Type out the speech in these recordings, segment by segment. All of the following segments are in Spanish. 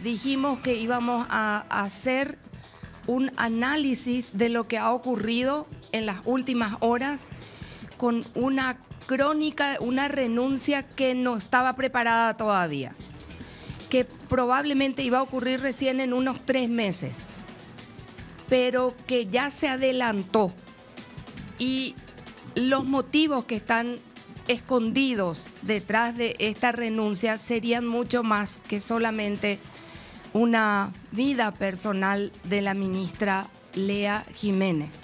dijimos que íbamos a hacer un análisis de lo que ha ocurrido en las últimas horas con una crónica, una renuncia que no estaba preparada todavía, que probablemente iba a ocurrir recién en unos 3 meses, pero que ya se adelantó. Y los motivos que están escondidos detrás de esta renuncia serían mucho más que solamente una vida personal de la ministra Lea Jiménez.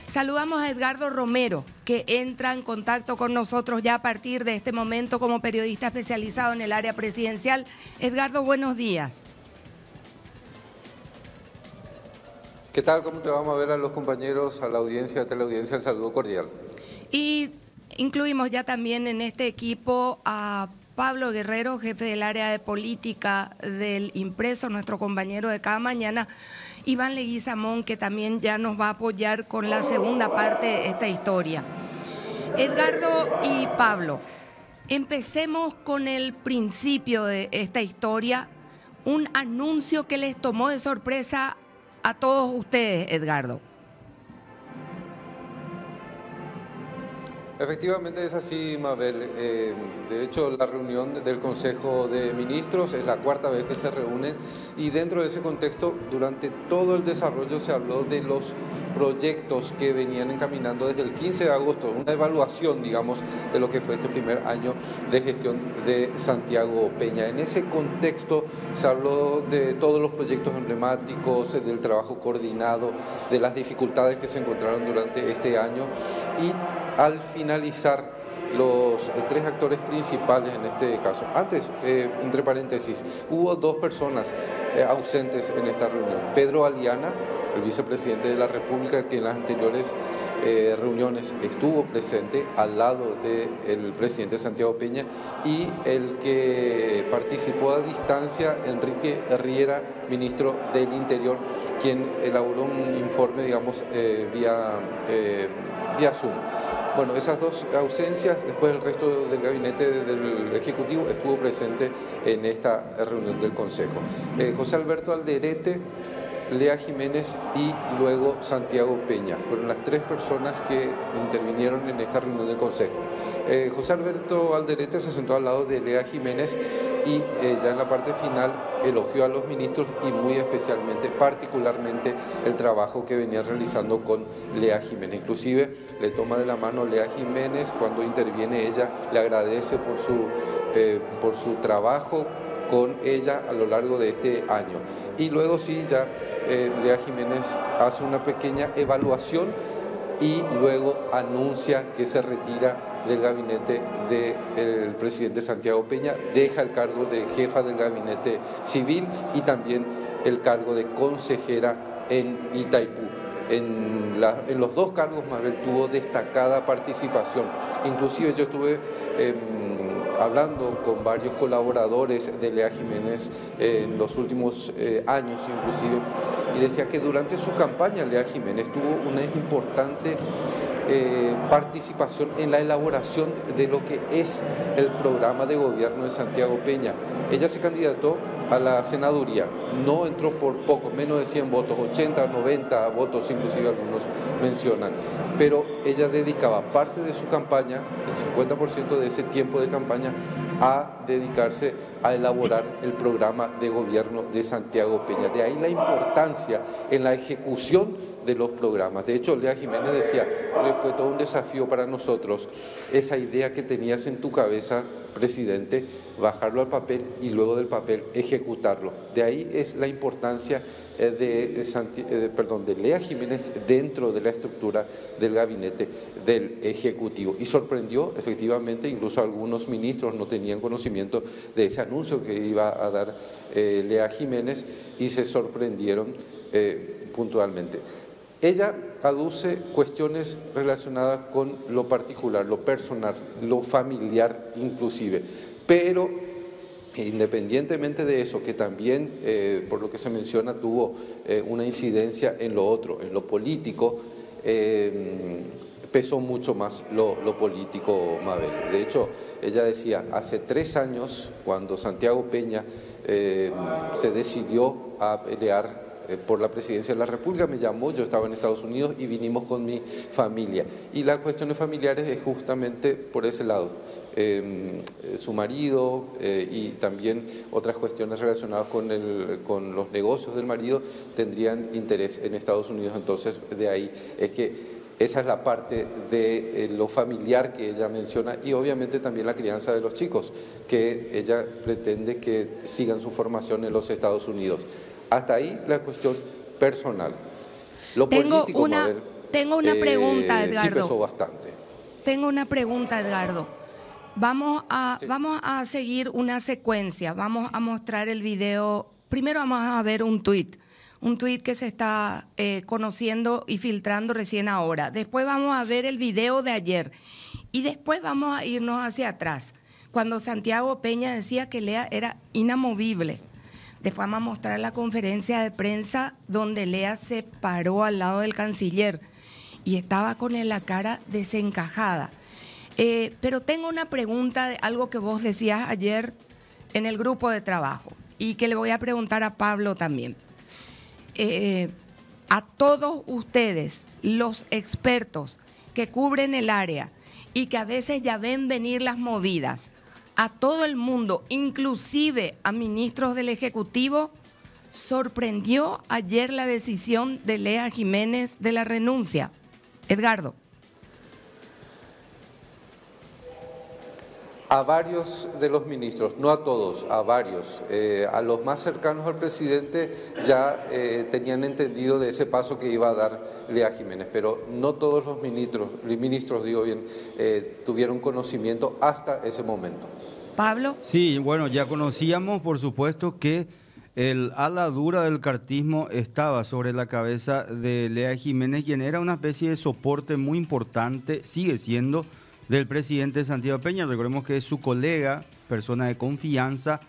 Saludamos a Edgardo Romero, que entra en contacto con nosotros ya a partir de este momento como periodista especializado en el área presidencial. Edgardo, buenos días. ¿Qué tal? ¿Cómo te vamos a ver a los compañeros, a la audiencia, a teleaudiencia? El saludo cordial. Y incluimos ya también en este equipo a Pablo Guerrero, jefe del área de política del Impreso, nuestro compañero de cada mañana, Iván Leguizamón, que también ya nos va a apoyar con la segunda parte de esta historia. Edgardo y Pablo, empecemos con el principio de esta historia, un anuncio que les tomó de sorpresa a todos ustedes, Edgardo. Efectivamente es así, Mabel. De hecho, la reunión del Consejo de Ministros es la 4ª vez que se reúne y dentro de ese contexto, durante todo el desarrollo se habló de los proyectos que venían encaminando desde el 15 de agosto, una evaluación, digamos, de lo que fue este primer año de gestión de Santiago Peña. En ese contexto se habló de todos los proyectos emblemáticos, del trabajo coordinado, de las dificultades que se encontraron durante este año y al finalizar los 3 actores principales en este caso. Antes, entre paréntesis, hubo 2 personas ausentes en esta reunión. Pedro Aliana, el vicepresidente de la República, que en las anteriores reuniones estuvo presente al lado del presidente Santiago Peña, y el que participó a distancia, Enrique Riera, ministro del Interior, quien elaboró un informe, digamos, vía Zoom. Bueno, esas 2 ausencias, después el resto del gabinete del Ejecutivo estuvo presente en esta reunión del Consejo. José Alberto Alderete, Lea Jiménez y luego Santiago Peña. Fueron las 3 personas que intervinieron en esta reunión del Consejo. José Alberto Alderete se sentó al lado de Lea Jiménez y ya en la parte final elogió a los ministros y muy especialmente, particularmente, el trabajo que venía realizando con Lea Jiménez. Inclusive le toma de la mano Lea Jiménez cuando interviene ella, le agradece por su trabajo con ella a lo largo de este año. Y luego sí, ya Lea Jiménez hace una pequeña evaluación y luego anuncia que se retira del gabinete del presidente Santiago Peña, deja el cargo de jefa del gabinete civil y también el cargo de consejera en Itaipú. En los 2 cargos, Mabel tuvo destacada participación. Inclusive yo estuve hablando con varios colaboradores de Lea Jiménez en los últimos años inclusive, y decía que durante su campaña Lea Jiménez tuvo una importante participación en la elaboración de lo que es el programa de gobierno de Santiago Peña. Ella se candidató a la senaduría, no entró por poco, menos de 100 votos, 80 o 90 votos inclusive algunos mencionan, pero ella dedicaba parte de su campaña, el 50% de ese tiempo de campaña, a dedicarse a elaborar el programa de gobierno de Santiago Peña. De ahí la importancia en la ejecución de los programas. De hecho, Lea Jiménez decía, fue todo un desafío para nosotros esa idea que tenías en tu cabeza, presidente, bajarlo al papel y luego del papel ejecutarlo. De ahí es la importancia de Lea Jiménez dentro de la estructura del gabinete del Ejecutivo. Y sorprendió, efectivamente, incluso algunos ministros no tenían conocimiento de ese anuncio que iba a dar Lea Jiménez y se sorprendieron puntualmente. Ella aduce cuestiones relacionadas con lo particular, lo personal, lo familiar inclusive, pero independientemente de eso, que también, por lo que se menciona, tuvo una incidencia en lo otro, en lo político, pesó mucho más lo político, Mabel. De hecho, ella decía, hace 3 años, cuando Santiago Peña se decidió a pelear por la presidencia de la República. Me llamó, yo estaba en Estados Unidos y vinimos con mi familia. Y las cuestiones familiares es justamente por ese lado. Su marido y también otras cuestiones relacionadas con los negocios del marido tendrían interés en Estados Unidos. Entonces, de ahí es que esa es la parte de lo familiar que ella menciona, y obviamente también la crianza de los chicos, que ella pretende que sigan su formación en los Estados Unidos. Hasta ahí la cuestión personal. Lo político, Mabel, tengo una pregunta, Edgardo. Sí pesó bastante. Tengo una pregunta, Edgardo. Vamos a seguir una secuencia. Vamos a mostrar el video. Primero vamos a ver un tuit que se está conociendo y filtrando recién ahora. Después vamos a ver el video de ayer. Y después vamos a irnos hacia atrás, cuando Santiago Peña decía que Lea era inamovible. Después vamos a mostrar la conferencia de prensa donde Lea se paró al lado del canciller y estaba con la cara desencajada. Pero tengo una pregunta de algo que vos decías ayer en el grupo de trabajo y que le voy a preguntar a Pablo también. A todos ustedes, los expertos que cubren el área y que a veces ya ven venir las movidas, a todo el mundo, inclusive a ministros del Ejecutivo, sorprendió ayer la decisión de Lea Jiménez de la renuncia. Edgardo. A varios de los ministros, no a todos, a varios, a los más cercanos al presidente ya tenían entendido de ese paso que iba a dar Lea Jiménez, pero no todos los ministros tuvieron conocimiento hasta ese momento. Pablo. Sí, bueno, ya conocíamos, por supuesto, que el ala dura del cartismo estaba sobre la cabeza de Lea Jiménez, quien era una especie de soporte muy importante, sigue siendo, del presidente Santiago Peña. Recordemos que es su colega, persona de confianza,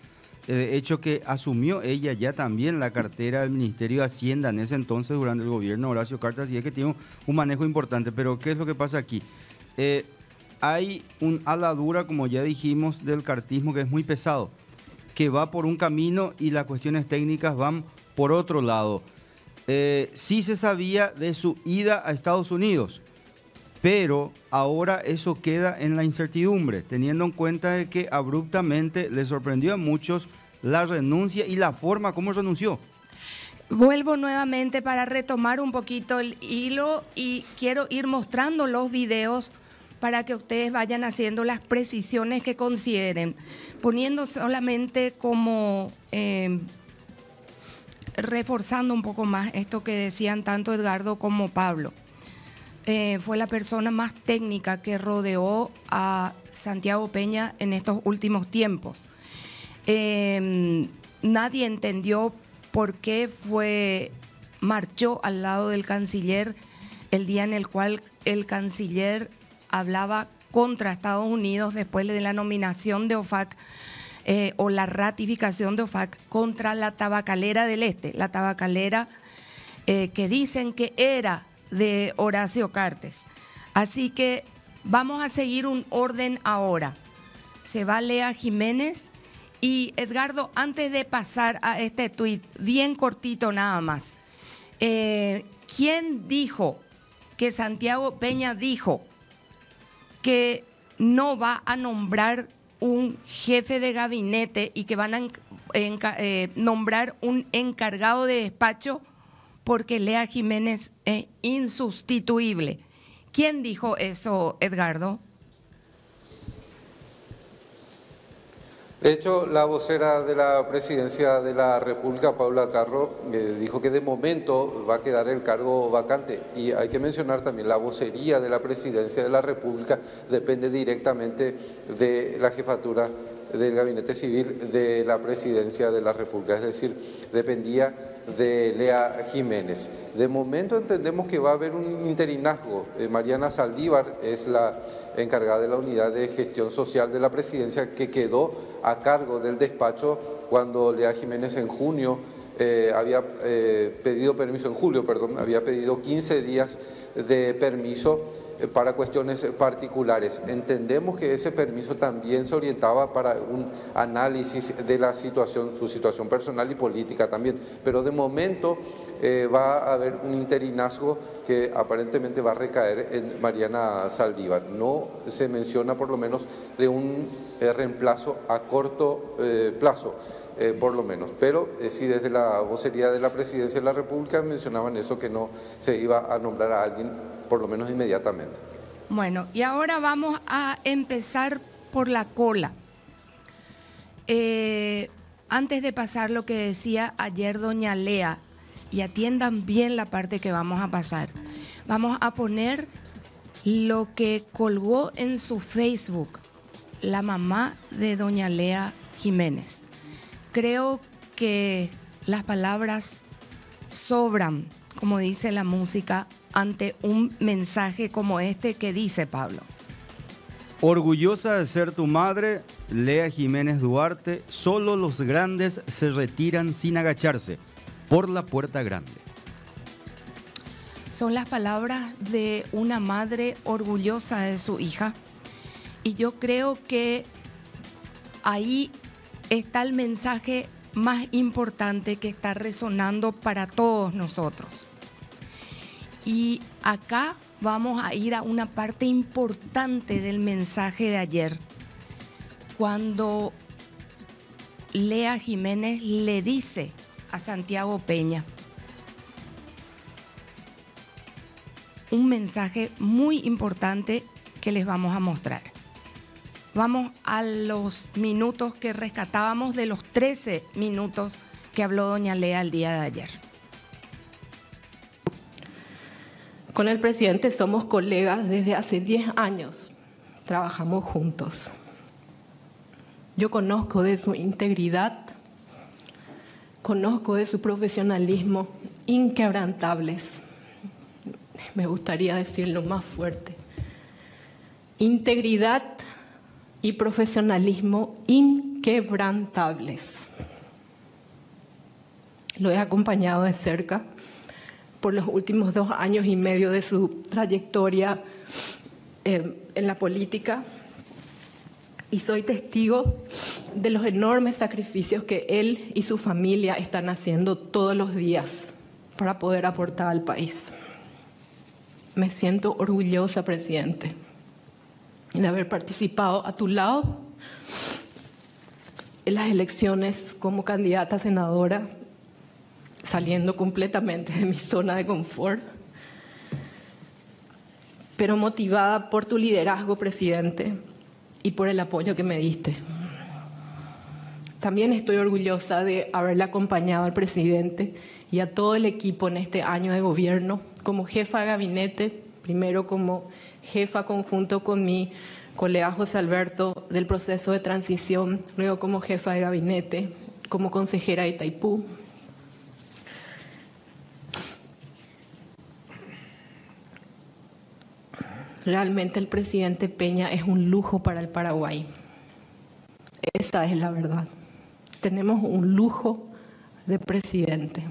de hecho que asumió ella ya también la cartera del Ministerio de Hacienda en ese entonces durante el gobierno de Horacio Cartes, y es que tiene un manejo importante. Pero ¿qué es lo que pasa aquí? Hay un ala dura, como ya dijimos, del cartismo que es muy pesado, que va por un camino y las cuestiones técnicas van por otro lado. Sí se sabía de su ida a Estados Unidos, pero ahora eso queda en la incertidumbre, teniendo en cuenta de que abruptamente le sorprendió a muchos la renuncia y la forma como renunció. Vuelvo nuevamente para retomar un poquito el hilo y quiero ir mostrando los videos para que ustedes vayan haciendo las precisiones que consideren, poniendo solamente como reforzando un poco más esto que decían tanto Edgardo como Pablo. Fue la persona más técnica que rodeó a Santiago Peña en estos últimos tiempos. Nadie entendió por qué marchó al lado del canciller el día en el cual el canciller hablaba contra Estados Unidos después de la nominación de OFAC o la ratificación de OFAC contra la tabacalera del Este, la tabacalera que dicen que era de Horacio Cartes. Así que vamos a seguir un orden ahora. Se va Lea Jiménez y Edgardo, antes de pasar a este tuit, bien cortito nada más, ¿quién dijo que Santiago Peña dijo que no va a nombrar un jefe de gabinete y que van a nombrar un encargado de despacho porque Lea Jiménez es insustituible? ¿Quién dijo eso, Edgardo? De hecho, la vocera de la Presidencia de la República, Paula Carro, dijo que de momento va a quedar el cargo vacante. Y hay que mencionar también, la vocería de la Presidencia de la República depende directamente de la jefatura del Gabinete Civil de la Presidencia de la República, es decir, dependía de Lea Jiménez. De momento entendemos que va a haber un interinazgo. Mariana Saldívar es la encargada de la Unidad de Gestión Social de la Presidencia, que quedó a cargo del despacho cuando Lea Jiménez en junio había pedido permiso, en julio, perdón, había pedido 15 días de permiso para cuestiones particulares. Entendemos que ese permiso también se orientaba para un análisis de la situación, su situación personal y política también, pero de momento va a haber un interinazgo que aparentemente va a recaer en Mariana Saldívar. No se menciona por lo menos de un reemplazo a corto plazo. Por lo menos, pero sí desde la vocería de la Presidencia de la República mencionaban eso, que no se iba a nombrar a alguien por lo menos inmediatamente. Bueno, y ahora vamos a empezar por la cola. Antes de pasar lo que decía ayer doña Lea, y atiendan bien la parte que vamos a pasar, vamos a poner lo que colgó en su Facebook la mamá de doña Lea Jiménez. Creo que las palabras sobran, como dice la música, ante un mensaje como este que dice Pablo. Orgullosa de ser tu madre, Lea Jiménez Duarte, solo los grandes se retiran sin agacharse, por la puerta grande. Son las palabras de una madre orgullosa de su hija, y yo creo que ahí está el mensaje más importante que está resonando para todos nosotros. Y acá vamos a ir a una parte importante del mensaje de ayer, cuando Lea Jiménez le dice a Santiago Peña un mensaje muy importante que les vamos a mostrar. Vamos a los minutos que rescatábamos de los 13 minutos que habló doña Lea el día de ayer. Con el presidente somos colegas desde hace 10 años. Trabajamos juntos. Yo conozco de su integridad, conozco de su profesionalismo inquebrantables. Me gustaría decirlo más fuerte. Integridad y profesionalismo inquebrantables. Lo he acompañado de cerca por los últimos 2 años y medio de su trayectoria en la política, y soy testigo de los enormes sacrificios que él y su familia están haciendo todos los días para poder aportar al país. Me siento orgullosa, presidente, de haber participado a tu lado en las elecciones como candidata a senadora, saliendo completamente de mi zona de confort, pero motivada por tu liderazgo, presidente, y por el apoyo que me diste. También estoy orgullosa de haberle acompañado al presidente y a todo el equipo en este año de gobierno, como jefa de gabinete, primero como jefa conjunto con mi colega José Alberto del proceso de transición, luego como jefa de gabinete, como consejera de Itaipú. Realmente el presidente Peña es un lujo para el Paraguay. Esa es la verdad. Tenemos un lujo de presidente.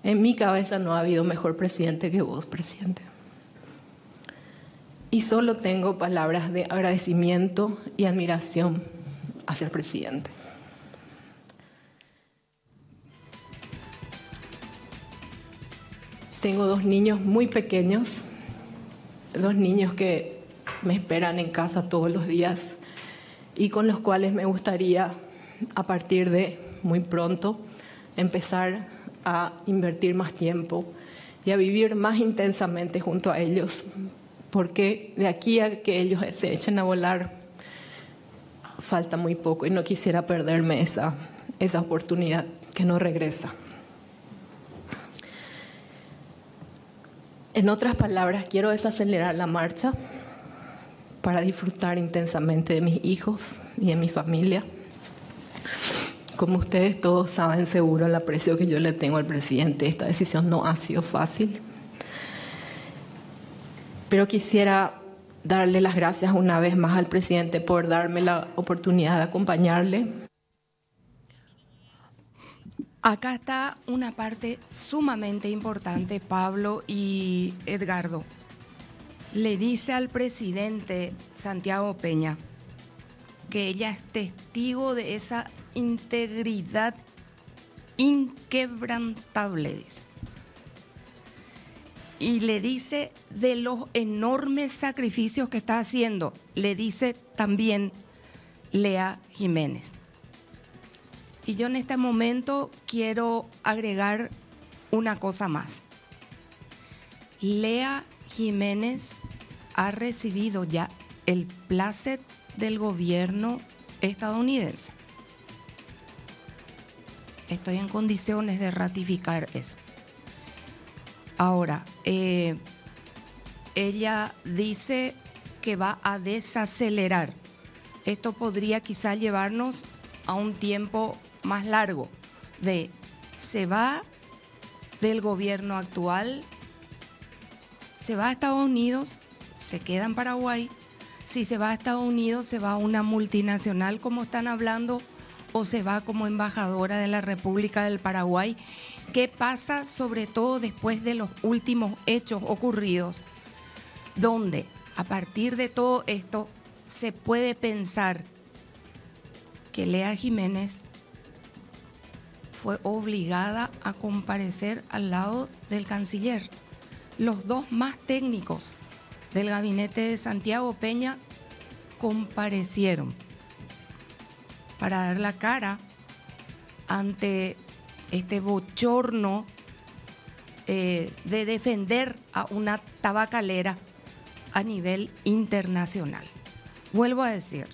En mi cabeza no ha habido mejor presidente que vos, presidente. Y solo tengo palabras de agradecimiento y admiración hacia el presidente. Tengo 2 niños muy pequeños, 2 niños que me esperan en casa todos los días y con los cuales me gustaría, a partir de muy pronto, empezar a invertir más tiempo y a vivir más intensamente junto a ellos, porque de aquí a que ellos se echen a volar falta muy poco y no quisiera perderme esa oportunidad que no regresa. En otras palabras, quiero desacelerar la marcha para disfrutar intensamente de mis hijos y de mi familia. Como ustedes todos saben seguro el aprecio que yo le tengo al presidente, esta decisión no ha sido fácil. Pero quisiera darle las gracias una vez más al presidente por darme la oportunidad de acompañarle. Acá está una parte sumamente importante, Pablo y Edgardo. le dice al presidente Santiago Peña que ella es testigo de esa integridad inquebrantable, dice. Y le dice de los enormes sacrificios que está haciendo, le dice también Lea Jiménez. Y yo en este momento quiero agregar una cosa más. Lea Jiménez ha recibido ya el plácet del gobierno estadounidense. Estoy en condiciones de ratificar eso. Ahora, ella dice que va a desacelerar. Esto podría quizá llevarnos a un tiempo más largo de se va del gobierno actual, se va a Estados Unidos, se queda en Paraguay. Si se va a Estados Unidos, se va a una multinacional como están hablando, o se va como embajadora de la República del Paraguay. ¿Qué pasa sobre todo después de los últimos hechos ocurridos, donde a partir de todo esto se puede pensar que Lea Jiménez fue obligada a comparecer al lado del canciller? Los dos más técnicos del gabinete de Santiago Peña comparecieron para dar la cara ante este bochorno de defender a una tabacalera a nivel internacional. Vuelvo a decir,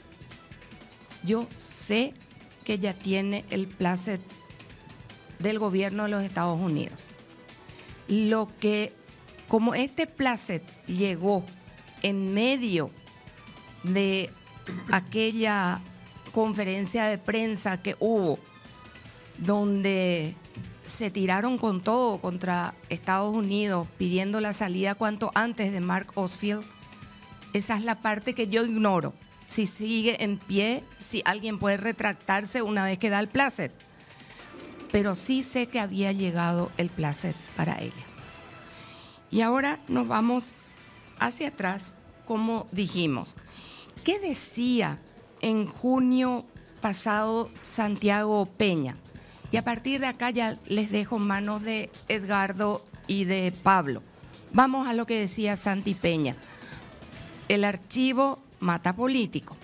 yo sé que ella tiene el plácet del gobierno de los Estados Unidos. Lo que, como este plácet llegó en medio de aquella conferencia de prensa que hubo, donde se tiraron con todo contra Estados Unidos, pidiendo la salida cuanto antes de Mark Osfield, esa es la parte que yo ignoro. Si sigue en pie, si alguien puede retractarse una vez que da el plácet. Pero sí sé que había llegado el plácet para ella. Y ahora nos vamos hacia atrás, como dijimos. ¿Qué decía en junio pasado Santiago Peña? Y a partir de acá ya les dejo en manos de Edgardo y de Pablo. Vamos a lo que decía Santi Peña. El archivo mata político.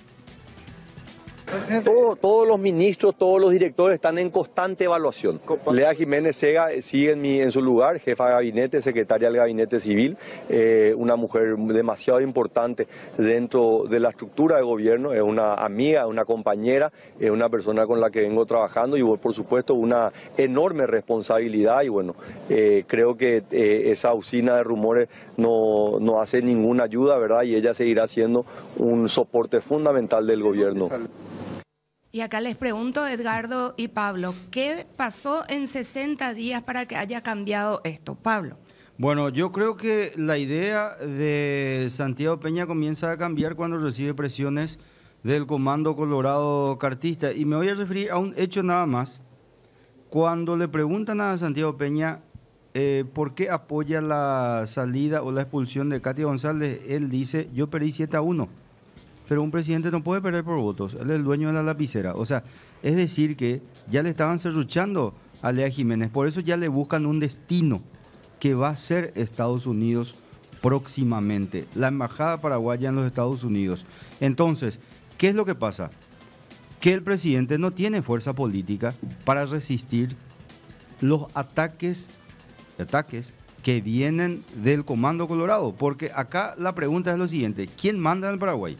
Todos los ministros, todos los directores están en constante evaluación. Lea Jiménez Sega sigue en su lugar, jefa de gabinete, secretaria del gabinete civil, una mujer demasiado importante dentro de la estructura de gobierno, es una amiga, una compañera, es una persona con la que vengo trabajando y por supuesto una enorme responsabilidad y bueno, creo que esa usina de rumores no hace ninguna ayuda, ¿verdad? Y ella seguirá siendo un soporte fundamental del gobierno. Y acá les pregunto, Edgardo y Pablo, ¿qué pasó en 60 días para que haya cambiado esto? Pablo. Bueno, yo creo que la idea de Santiago Peña comienza a cambiar cuando recibe presiones del Comando Colorado Cartista. Y me voy a referir a un hecho nada más. Cuando le preguntan a Santiago Peña por qué apoya la salida o la expulsión de Katia González, él dice, yo perdí 7-1. Pero un presidente no puede perder por votos, él es el dueño de la lapicera. O sea, es decir que ya le estaban serruchando a Lea Jiménez, por eso ya le buscan un destino que va a ser Estados Unidos próximamente, la embajada paraguaya en los Estados Unidos. Entonces, ¿qué es lo que pasa? Que el presidente no tiene fuerza política para resistir los ataques que vienen del Comando Colorado, porque acá la pregunta es lo siguiente, ¿quién manda en el Paraguay?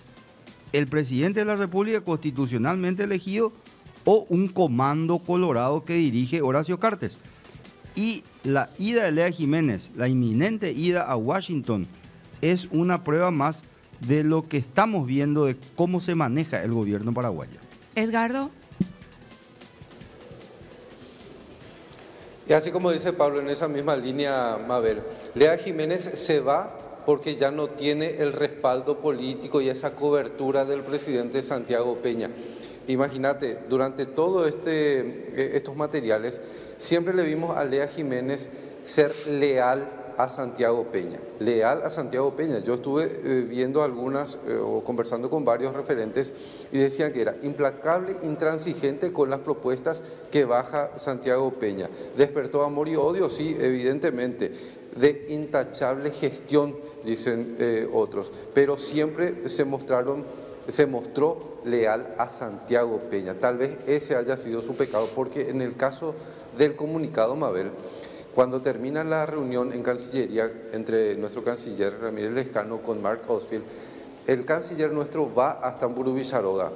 ¿El presidente de la República constitucionalmente elegido o un Comando Colorado que dirige Horacio Cartes? Y la ida de Lea Jiménez, la inminente ida a Washington, es una prueba más de lo que estamos viendo de cómo se maneja el gobierno paraguayo. Edgardo. Y así como dice Pablo, en esa misma línea, Mabel, Lea Jiménez se va porque ya no tiene el respaldo político y esa cobertura del presidente Santiago Peña. Imagínate, durante todos estos materiales, siempre le vimos a Lea Jiménez ser leal a Santiago Peña. Leal a Santiago Peña. Yo estuve viendo algunas o conversando con varios referentes y decían que era implacable, intransigente con las propuestas que baja Santiago Peña. Despertó amor y odio, sí, evidentemente. De intachable gestión, dicen otros, pero siempre se mostró leal a Santiago Peña. Tal vez ese haya sido su pecado, porque en el caso del comunicado, Mabel, cuando termina la reunión en Cancillería entre nuestro canciller Ramírez Lezcano con Mark Ostfeld, el canciller nuestro va hasta Hamburgo Villaroga.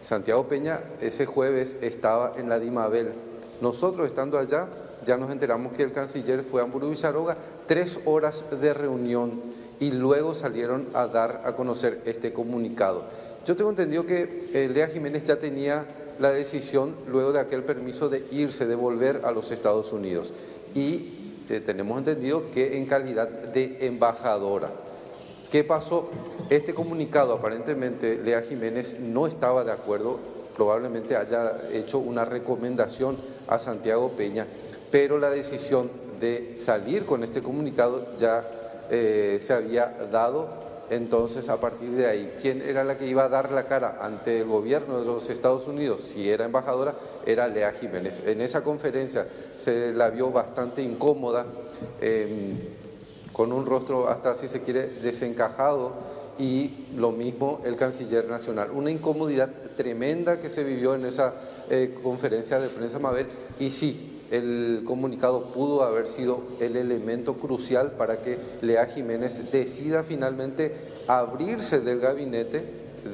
Santiago Peña ese jueves estaba en la Dimabel. Nosotros estando allá, ya nos enteramos que el canciller fue a Hamburgo Villaroga, 3 horas de reunión y luego salieron a dar a conocer este comunicado. Yo tengo entendido que Lea Jiménez ya tenía la decisión luego de aquel permiso de irse, de volver a los Estados Unidos y tenemos entendido que en calidad de embajadora. ¿Qué pasó? Este comunicado aparentemente Lea Jiménez no estaba de acuerdo, probablemente haya hecho una recomendación a Santiago Peña, pero la decisión de salir con este comunicado ya se había dado. Entonces, a partir de ahí, ¿quién era la que iba a dar la cara ante el gobierno de los Estados Unidos? Si era embajadora, era Lea Jiménez. En esa conferencia se la vio bastante incómoda, con un rostro hasta, si se quiere, desencajado, y lo mismo el canciller nacional. Una incomodidad tremenda que se vivió en esa conferencia de prensa, Mabel, y sí, el comunicado pudo haber sido el elemento crucial para que Lea Jiménez decida finalmente abrirse del gabinete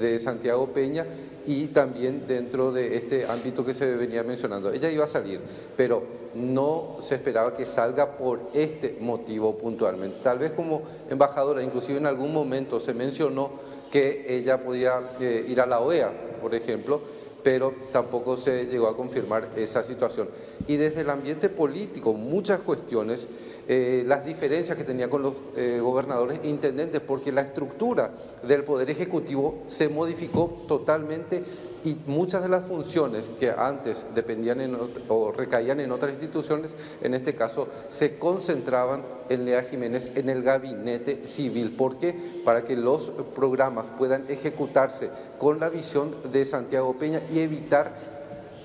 de Santiago Peña y también dentro de este ámbito que se venía mencionando. Ella iba a salir, pero no se esperaba que salga por este motivo puntualmente. Tal vez como embajadora, inclusive en algún momento se mencionó que ella podía ir a la OEA, por ejemplo, pero tampoco se llegó a confirmar esa situación. Y desde el ambiente político, muchas cuestiones, las diferencias que tenía con los gobernadores e intendentes, porque la estructura del Poder Ejecutivo se modificó totalmente y muchas de las funciones que antes dependían o recaían en otras instituciones, en este caso se concentraban en Lea Jiménez en el gabinete civil. ¿Por qué? Para que los programas puedan ejecutarse con la visión de Santiago Peña y evitar,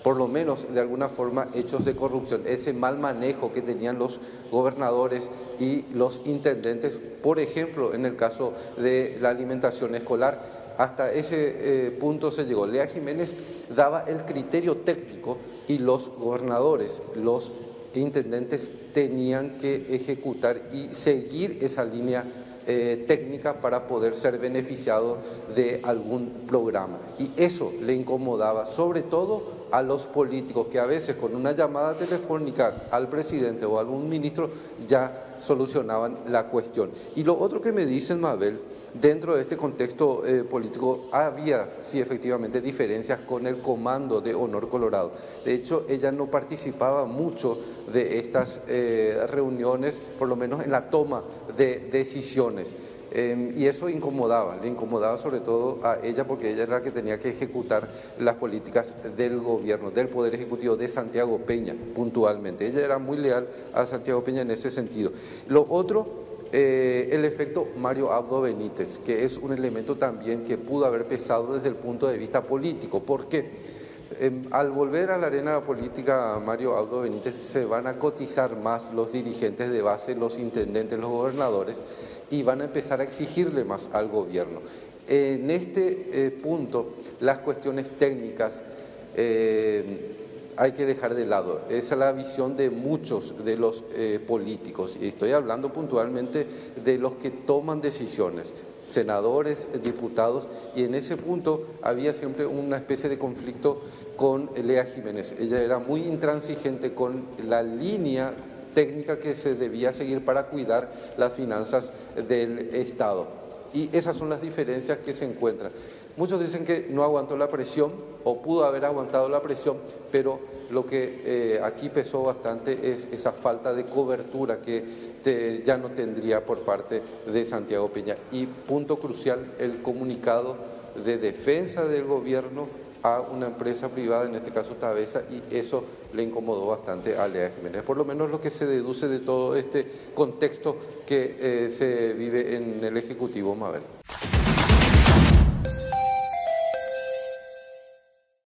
por lo menos de alguna forma, hechos de corrupción, ese mal manejo que tenían los gobernadores y los intendentes, por ejemplo, en el caso de la alimentación escolar. Hasta ese punto se llegó. Lea Jiménez daba el criterio técnico y los gobernadores, los intendentes tenían que ejecutar y seguir esa línea técnica para poder ser beneficiados de algún programa. Y eso le incomodaba, sobre todo a los políticos, que a veces con una llamada telefónica al presidente o a algún ministro ya solucionaban la cuestión. Y lo otro que me dicen, Mabel, dentro de este contexto político había, sí, efectivamente, diferencias con el Comando de Honor Colorado. De hecho, ella no participaba mucho de estas reuniones, por lo menos en la toma de decisiones. Y eso le incomodaba sobre todo a ella, porque ella era la que tenía que ejecutar las políticas del gobierno, del Poder Ejecutivo de Santiago Peña, puntualmente. Ella era muy leal a Santiago Peña en ese sentido. Lo otro, el efecto Mario Abdo Benítez, que es un elemento también que pudo haber pesado desde el punto de vista político. ¿Por qué? Al volver a la arena política Mario Abdo Benítez, se van a cotizar más los dirigentes de base, los intendentes, los gobernadores, y van a empezar a exigirle más al gobierno. En este punto, las cuestiones técnicas hay que dejar de lado. Esa es la visión de muchos de los políticos, y estoy hablando puntualmente de los que toman decisiones, senadores, diputados, y en ese punto había siempre una especie de conflicto con Lea Jiménez. Ella era muy intransigente con la línea técnica que se debía seguir para cuidar las finanzas del Estado. Y esas son las diferencias que se encuentran. Muchos dicen que no aguantó la presión o pudo haber aguantado la presión, pero lo que aquí pesó bastante es esa falta de cobertura que ya no tendría por parte de Santiago Peña. Y punto crucial, el comunicado de defensa del gobierno a una empresa privada, en este caso Tabesa, y eso le incomodó bastante a Lea Jiménez. Por lo menos lo que se deduce de todo este contexto que se vive en el Ejecutivo, Mabel.